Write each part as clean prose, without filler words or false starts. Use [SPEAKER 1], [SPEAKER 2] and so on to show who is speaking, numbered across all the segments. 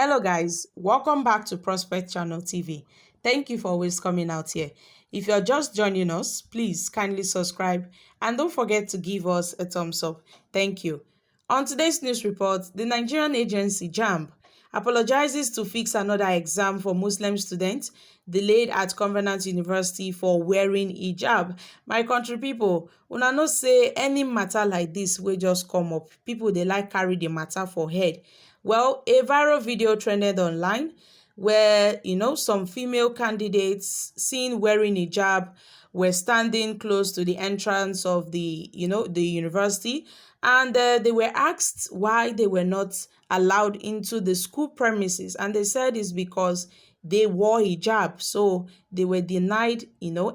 [SPEAKER 1] Hello guys, welcome back to Prospect Channel TV. Thank you for always coming out here. If you're just joining us, please kindly subscribe and don't forget to give us a thumbs up. Thank you. On today's news report, the Nigerian agency JAMB apologizes to fix another exam for Muslim students delayed at Covenant University for wearing hijab. My country people, una know say any matter like this will just come up. People they like carry the matter for head. Well, a viral video trended online where, some female candidates seen wearing hijab were standing close to the entrance of the university, and they were asked why they were not allowed into the school premises, and they said it's because they wore hijab, so they were denied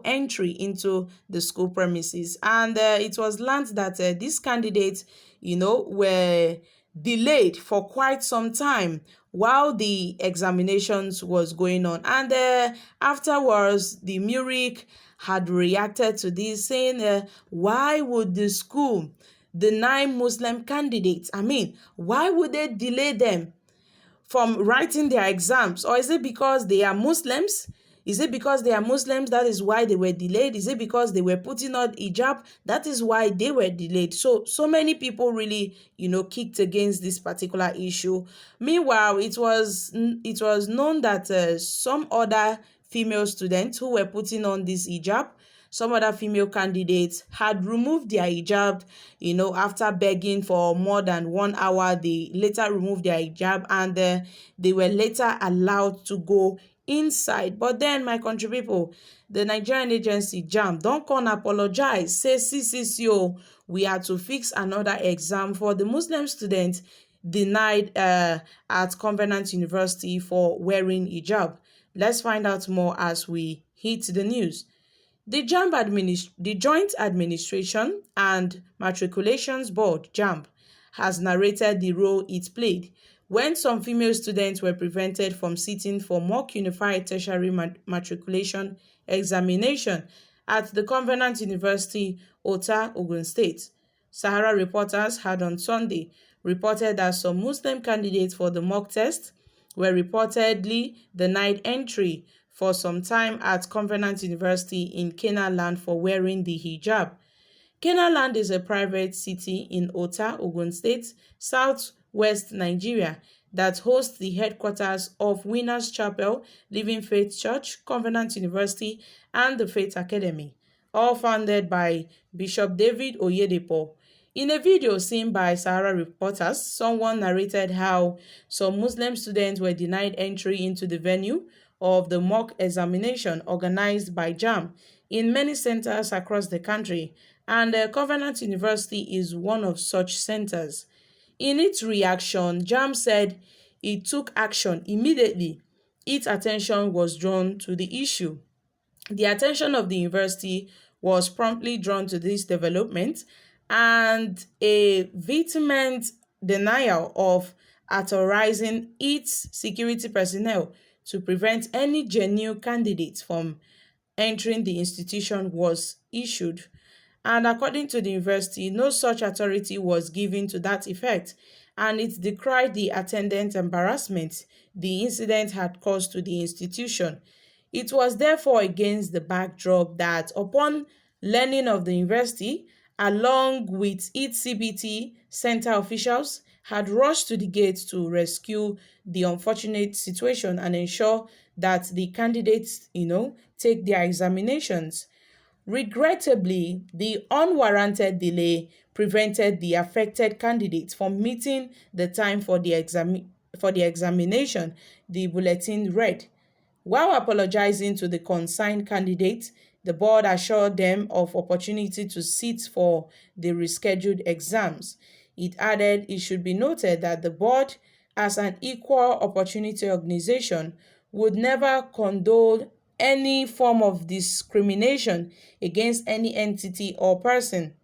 [SPEAKER 1] entry into the school premises. And it was learned that these candidates were delayed for quite some time while the examinations was going on. And afterwards, the MURIC had reacted to this, saying, why would the school deny Muslim candidates? I mean, why would they delay them from writing their exams? Or is it because they are Muslims? Is it because they are Muslims that is why they were delayed? Is it because they were putting on hijab that is why they were delayed? So many people really kicked against this particular issue. Meanwhile, it was known that some other female students who were putting on this hijab, some other female candidates had removed their hijab, after begging for more than 1 hour. They later removed their hijab, and they were later allowed to go inside. But then, my country people, the Nigerian agency JAMB don't come apologize, say CCCO, we had to fix another exam for the Muslim students denied at Covenant University for wearing hijab. Let's find out more as we hit the news. The the Joint Administration and Matriculations Board, JAMB, has narrated the role it played when some female students were prevented from sitting for mock unified tertiary matriculation examination at the Covenant University, Ota, Ogun State. Sahara reporters had on Sunday reported that some Muslim candidates for the mock test were reportedly denied entry for some time at Covenant University in Canaan Land for wearing the hijab. Canaan Land is a private city in Ota, Ogun State, southwest Nigeria, that hosts the headquarters of Winners Chapel, Living Faith Church, Covenant University, and the Faith Academy, all founded by Bishop David Oyedepo. In a video seen by Sahara reporters, someone narrated how some Muslim students were denied entry into the venue of the mock examination organized by JAMB in many centers across the country, and Covenant University is one of such centers. In its reaction, JAMB said it took action immediately. Its attention was drawn to the issue. The attention of the university was promptly drawn to this development, and a vehement denial of authorizing its security personnel to prevent any genuine candidates from entering the institution was issued. And according to the university, no such authority was given to that effect, and it decried the attendant embarrassment the incident had caused to the institution. It was therefore against the backdrop that, upon learning of the university, along with its CBT center officials, had rushed to the gate to rescue the unfortunate situation and ensure that the candidates, take their examinations. Regrettably, the unwarranted delay prevented the affected candidates from meeting the time for the examination, the bulletin read. While apologizing to the concerned candidates, the board assured them of opportunity to sit for the rescheduled exams. It added it should be noted that the board, as an equal opportunity organization, would never condone any form of discrimination against any entity or person.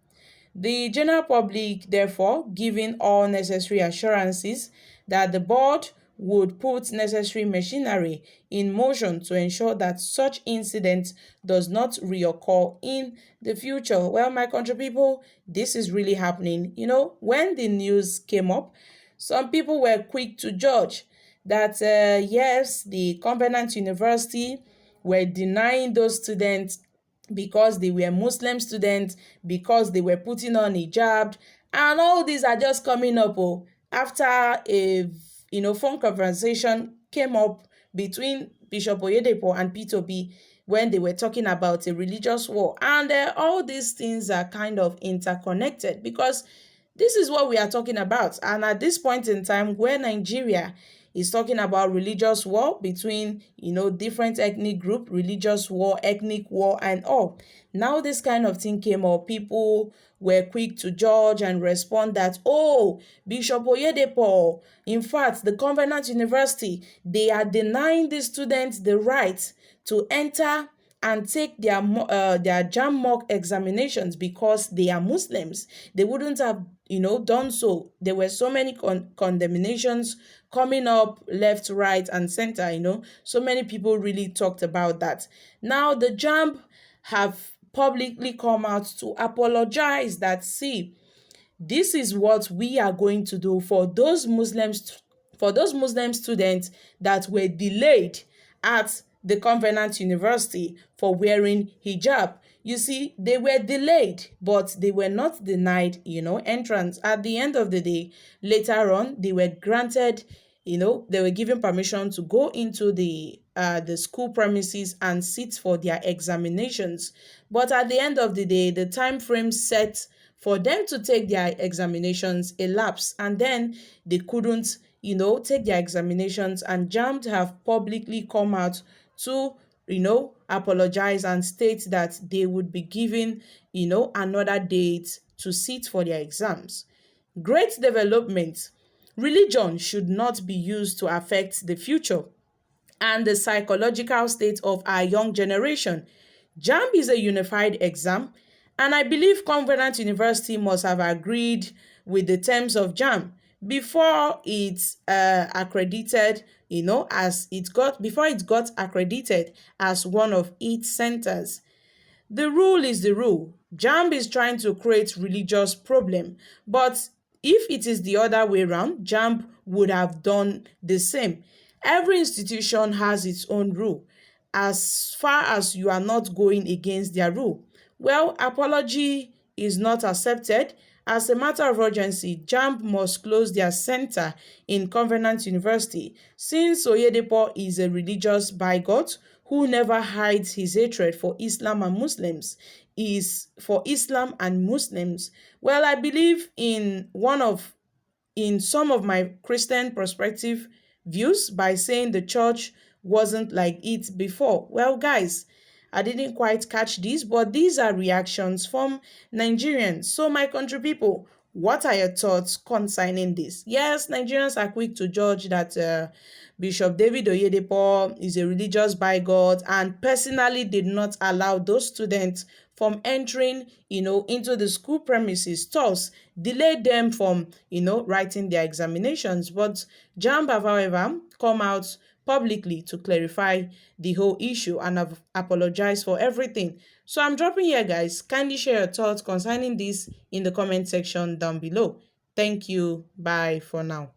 [SPEAKER 1] The general public, therefore, given all necessary assurances that the board would put necessary machinery in motion to ensure that such incident does not reoccur in the future. Well, my country people, this is really happening. When the news came up, some people were quick to judge that yes, the Covenant University were denying those students because they were Muslim students, because they were putting on hijab, and all these are just coming up after a phone conversation came up between Bishop Oyedepo and P2B when they were talking about a religious war. And all these things are kind of interconnected because this is what we are talking about. And at this point in time, where Nigeria is talking about religious war between, different ethnic group, religious war, ethnic war, and all. Now this kind of thing came up. People were quick to judge and respond that, oh, Bishop Oyedepo, in fact, the Covenant University, they are denying the students the right to enter and take their JAMB mock examinations because they are Muslims. They wouldn't have, done so. There were so many condemnations coming up left, right, and center. So many people really talked about that. Now the JAMB have publicly come out to apologize that, see, this is what we are going to do for those Muslim students that were delayed at the Covenant University for wearing hijab. You see, they were delayed, but they were not denied, entrance. At the end of the day, later on, they were granted, they were given permission to go into the school premises and sit for their examinations. But at the end of the day, the time frame set for them to take their examinations elapsed, and then they couldn't, take their examinations, and JAMB have publicly come out to, apologize and state that they would be given, another date to sit for their exams. Great development. Religion should not be used to affect the future and the psychological state of our young generation. JAMB is a unified exam, and I believe Covenant University must have agreed with the terms of JAMB before it's accredited, before it got accredited as one of its centers. The rule is the rule. JAMB is trying to create religious problem, but if it is the other way around, JAMB would have done the same. Every institution has its own rule, as far as you are not going against their rule. Well, apology is not accepted. As a matter of urgency, JAMB must close their center in Covenant University, since Oyedepo is a religious bigot who never hides his hatred for Islam and Muslims. For Islam and Muslims. Well, I believe in some of my Christian perspective views by saying the church wasn't like it before. Well, guys, I didn't quite catch this, but these are reactions from Nigerians. So, my country people, what are your thoughts concerning this? Yes, Nigerians are quick to judge that Bishop David Oyedepo is a religious bigot and personally did not allow those students from entering, into the school premises, thus delayed them from, writing their examinations. But JAMB have, however, come out publicly to clarify the whole issue and have apologized for everything. So I'm dropping here, guys. Kindly share your thoughts concerning this in the comment section down below. Thank you. Bye for now.